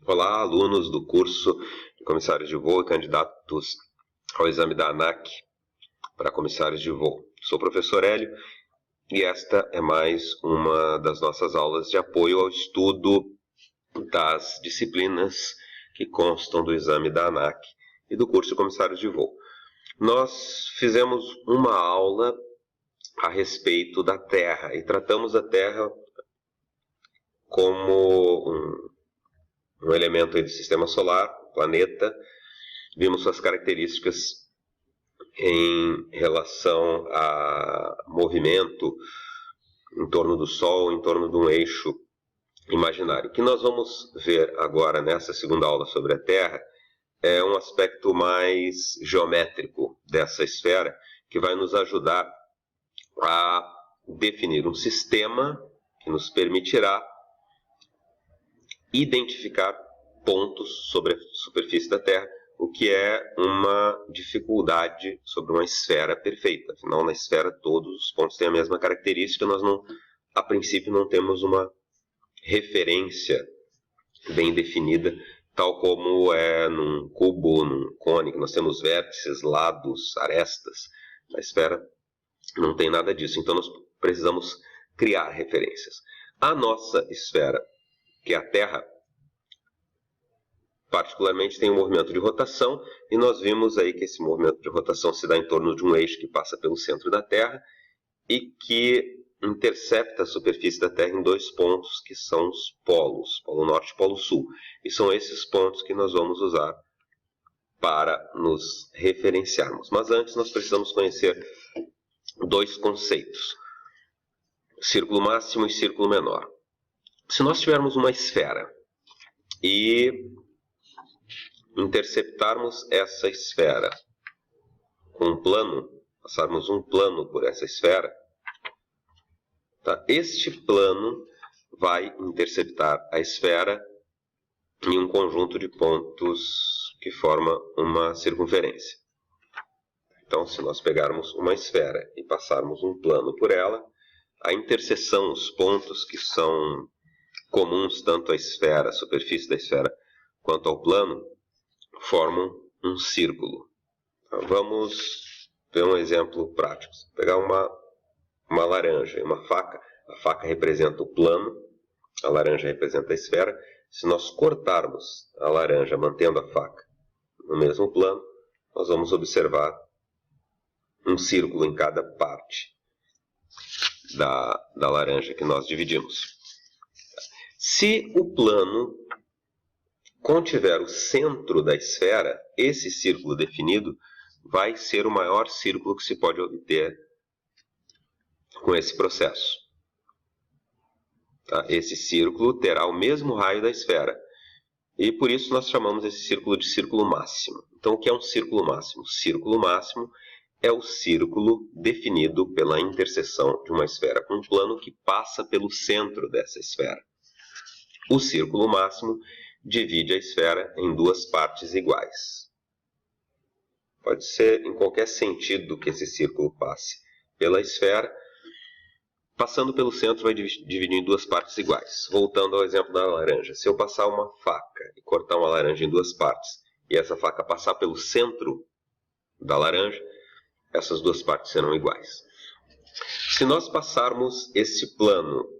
Olá, alunos do curso de comissários de voo e candidatos ao exame da ANAC para comissários de voo. Sou o professor Hélio e esta é mais uma das nossas aulas de apoio ao estudo das disciplinas que constam do exame da ANAC e do curso de comissários de voo. Nós fizemos uma aula a respeito da Terra e tratamos a Terra como um elemento do sistema solar, planeta. Vimos suas características em relação a movimento em torno do Sol, em torno de um eixo imaginário. O que nós vamos ver agora nessa segunda aula sobre a Terra é um aspecto mais geométrico dessa esfera, que vai nos ajudar a definir um sistema que nos permitirá identificar pontos sobre a superfície da Terra, o que é uma dificuldade sobre uma esfera perfeita. Afinal, na esfera todos os pontos têm a mesma característica, nós a princípio não temos uma referência bem definida, tal como é num cubo, num cone, que nós temos vértices, lados, arestas. Na esfera não tem nada disso, então nós precisamos criar referências. A nossa esfera, que é a Terra, particularmente tem um movimento de rotação, e nós vimos aí que esse movimento de rotação se dá em torno de um eixo que passa pelo centro da Terra e que intercepta a superfície da Terra em dois pontos que são os polos, Polo Norte e Polo Sul. E são esses pontos que nós vamos usar para nos referenciarmos. Mas antes nós precisamos conhecer dois conceitos: círculo máximo e círculo menor. Se nós tivermos uma esfera e interceptarmos essa esfera com um plano, passarmos um plano por essa esfera, tá? Este plano vai interceptar a esfera em um conjunto de pontos que forma uma circunferência. Então, se nós pegarmos uma esfera e passarmos um plano por ela, a interseção, os pontos que são comuns tanto à esfera, à superfície da esfera, quanto ao plano, formam um círculo. Então, vamos ver um exemplo prático. Pegar uma laranja e uma faca. A faca representa o plano, a laranja representa a esfera. Se nós cortarmos a laranja mantendo a faca no mesmo plano, nós vamos observar um círculo em cada parte da laranja que nós dividimos. Se o plano contiver o centro da esfera, esse círculo definido vai ser o maior círculo que se pode obter com esse processo. Tá? Esse círculo terá o mesmo raio da esfera. E por isso nós chamamos esse círculo de círculo máximo. Então, o que é um círculo máximo? O círculo máximo é o círculo definido pela interseção de uma esfera com um plano que passa pelo centro dessa esfera. O círculo máximo divide a esfera em duas partes iguais. Pode ser em qualquer sentido que esse círculo passe pela esfera. Passando pelo centro vai dividir em duas partes iguais. Voltando ao exemplo da laranja. Se eu passar uma faca e cortar uma laranja em duas partes, e essa faca passar pelo centro da laranja, essas duas partes serão iguais. Se nós passarmos esse plano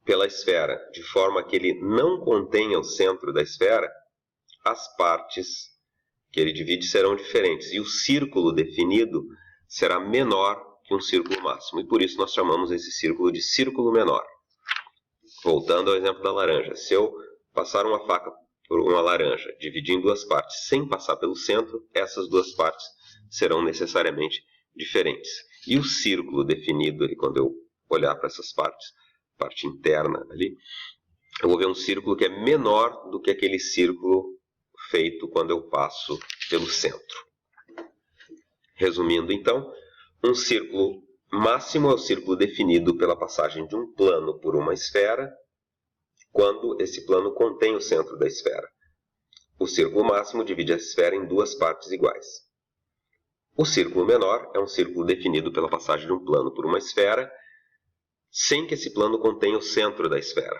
pela esfera de forma que ele não contenha o centro da esfera, as partes que ele divide serão diferentes. E o círculo definido será menor que um círculo máximo. E por isso nós chamamos esse círculo de círculo menor. Voltando ao exemplo da laranja. Se eu passar uma faca por uma laranja, dividir em duas partes, sem passar pelo centro, essas duas partes serão necessariamente diferentes. E o círculo definido, quando eu olhar para essas partes, parte interna ali, eu vou ver um círculo que é menor do que aquele círculo feito quando eu passo pelo centro. Resumindo então, um círculo máximo é o círculo definido pela passagem de um plano por uma esfera, quando esse plano contém o centro da esfera. O círculo máximo divide a esfera em duas partes iguais. O círculo menor é um círculo definido pela passagem de um plano por uma esfera, sem que esse plano contenha o centro da esfera.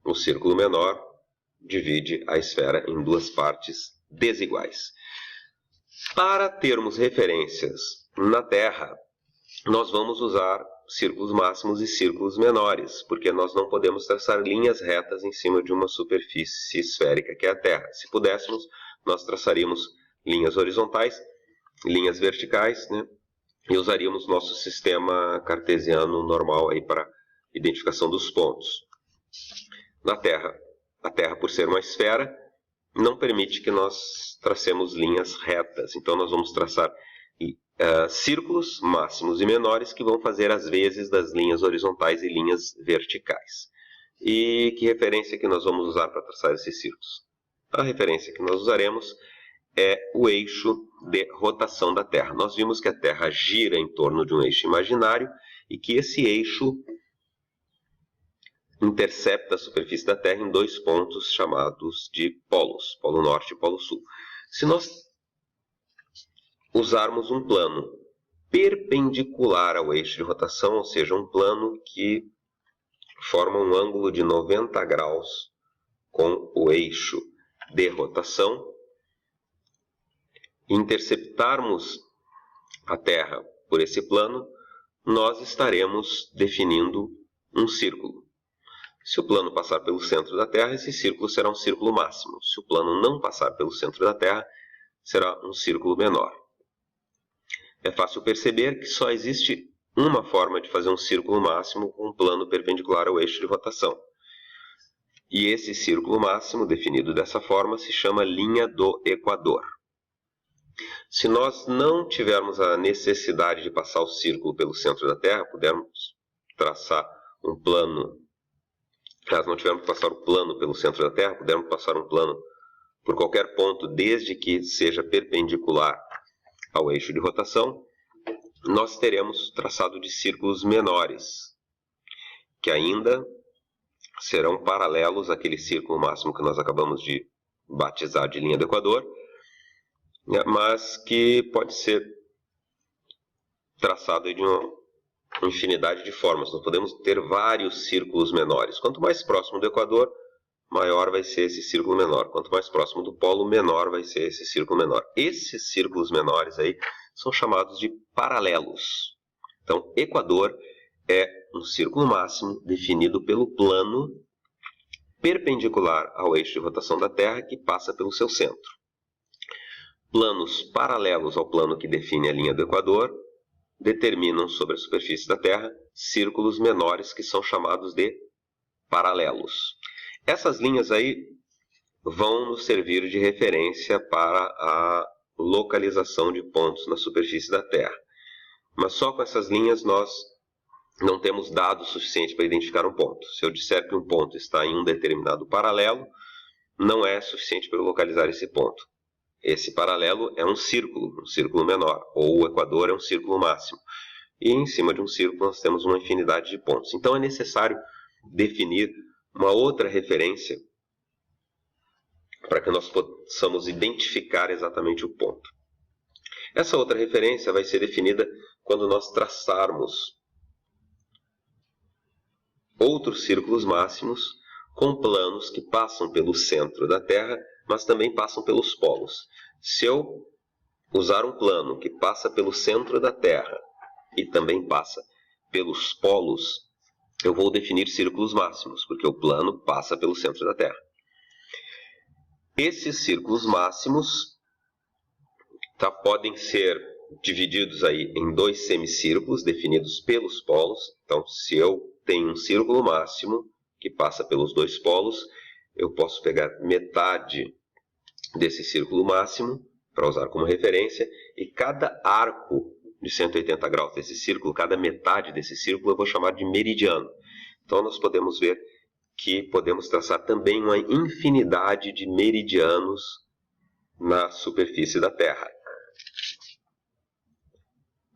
o círculo menor divide a esfera em duas partes desiguais. Para termos referências na Terra, nós vamos usar círculos máximos e círculos menores, porque nós não podemos traçar linhas retas em cima de uma superfície esférica que é a Terra. Se pudéssemos, nós traçaríamos linhas horizontais, linhas verticais, né? E usaríamos nosso sistema cartesiano normal aí para identificação dos pontos. Na Terra, a Terra, por ser uma esfera, não permite que nós tracemos linhas retas. Então, nós vamos traçar círculos máximos e menores que vão fazer as vezes das linhas horizontais e linhas verticais. E que referência que nós vamos usar para traçar esses círculos? A referência que nós usaremos é o eixo de rotação da Terra. Nós vimos que a Terra gira em torno de um eixo imaginário e que esse eixo intercepta a superfície da Terra em dois pontos chamados de polos, Polo Norte e Polo Sul. Se nós usarmos um plano perpendicular ao eixo de rotação, ou seja, um plano que forma um ângulo de 90 graus com o eixo de rotação, e interceptarmos a Terra por esse plano, nós estaremos definindo um círculo. Se o plano passar pelo centro da Terra, esse círculo será um círculo máximo. Se o plano não passar pelo centro da Terra, será um círculo menor. É fácil perceber que só existe uma forma de fazer um círculo máximo com um plano perpendicular ao eixo de rotação. E esse círculo máximo, definido dessa forma, se chama linha do Equador. Se nós não tivermos a necessidade de passar o círculo pelo centro da Terra, pudermos traçar um plano, caso não tivermos que passar o plano pelo centro da Terra, pudermos passar um plano por qualquer ponto, desde que seja perpendicular ao eixo de rotação, nós teremos traçado de círculos menores, que ainda serão paralelos àquele círculo máximo que nós acabamos de batizar de linha do Equador, mas que pode ser traçado de uma infinidade de formas. Nós podemos ter vários círculos menores. Quanto mais próximo do Equador, maior vai ser esse círculo menor. Quanto mais próximo do polo, menor vai ser esse círculo menor. Esses círculos menores aí são chamados de paralelos. Então, Equador é um círculo máximo definido pelo plano perpendicular ao eixo de rotação da Terra que passa pelo seu centro. Planos paralelos ao plano que define a linha do Equador determinam sobre a superfície da Terra círculos menores que são chamados de paralelos. Essas linhas aí vão nos servir de referência para a localização de pontos na superfície da Terra. Mas só com essas linhas nós não temos dados suficientes para identificar um ponto. Se eu disser que um ponto está em um determinado paralelo, não é suficiente para eu localizar esse ponto. Esse paralelo é um círculo menor, ou o Equador é um círculo máximo. E em cima de um círculo nós temos uma infinidade de pontos. Então é necessário definir uma outra referência para que nós possamos identificar exatamente o ponto. Essa outra referência vai ser definida quando nós traçarmos outros círculos máximos com planos que passam pelo centro da Terra, mas também passam pelos polos. Se eu usar um plano que passa pelo centro da Terra e também passa pelos polos, eu vou definir círculos máximos, porque o plano passa pelo centro da Terra. Esses círculos máximos podem ser divididos aí em dois semicírculos definidos pelos polos. Então, se eu tenho um círculo máximo que passa pelos dois polos, eu posso pegar metade desse círculo máximo para usar como referência, e cada arco de 180 graus desse círculo, cada metade desse círculo, eu vou chamar de meridiano. Então nós podemos ver que podemos traçar também uma infinidade de meridianos na superfície da Terra.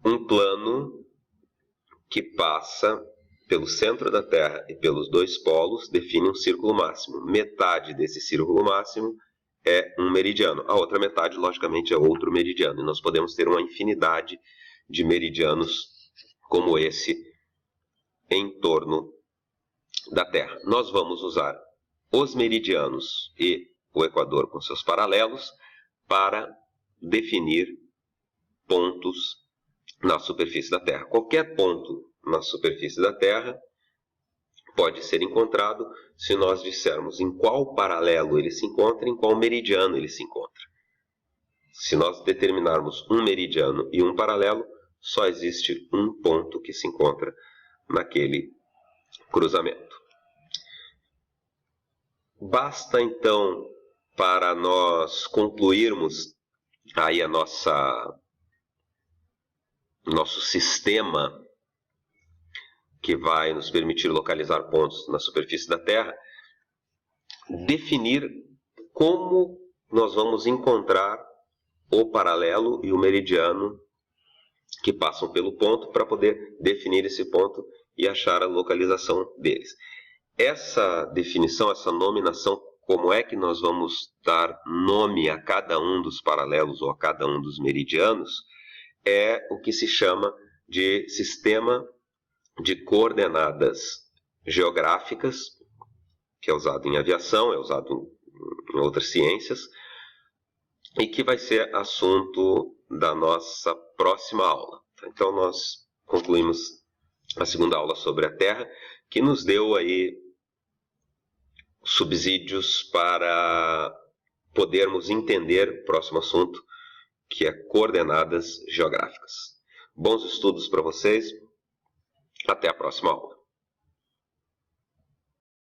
Um plano que passa pelo centro da Terra e pelos dois polos define um círculo máximo. Metade desse círculo máximo é um meridiano. A outra metade, logicamente, é outro meridiano. E nós podemos ter uma infinidade de meridianos como esse em torno da Terra. Nós vamos usar os meridianos e o Equador com seus paralelos para definir pontos na superfície da Terra. Qualquer ponto na superfície da Terra pode ser encontrado se nós dissermos em qual paralelo ele se encontra, em qual meridiano ele se encontra. Se nós determinarmos um meridiano e um paralelo, só existe um ponto que se encontra naquele cruzamento. Basta então, para nós concluirmos aí nosso sistema que vai nos permitir localizar pontos na superfície da Terra, definir como nós vamos encontrar o paralelo e o meridiano que passam pelo ponto para poder definir esse ponto e achar a localização deles. Essa definição, essa nominação, como é que nós vamos dar nome a cada um dos paralelos ou a cada um dos meridianos, é o que se chama de sistema de coordenadas geográficas, que é usado em aviação, é usado em outras ciências, e que vai ser assunto da nossa próxima aula. Então nós concluímos a segunda aula sobre a Terra, que nos deu aí subsídios para podermos entender o próximo assunto, que é coordenadas geográficas. Bons estudos para vocês. Até a próxima aula.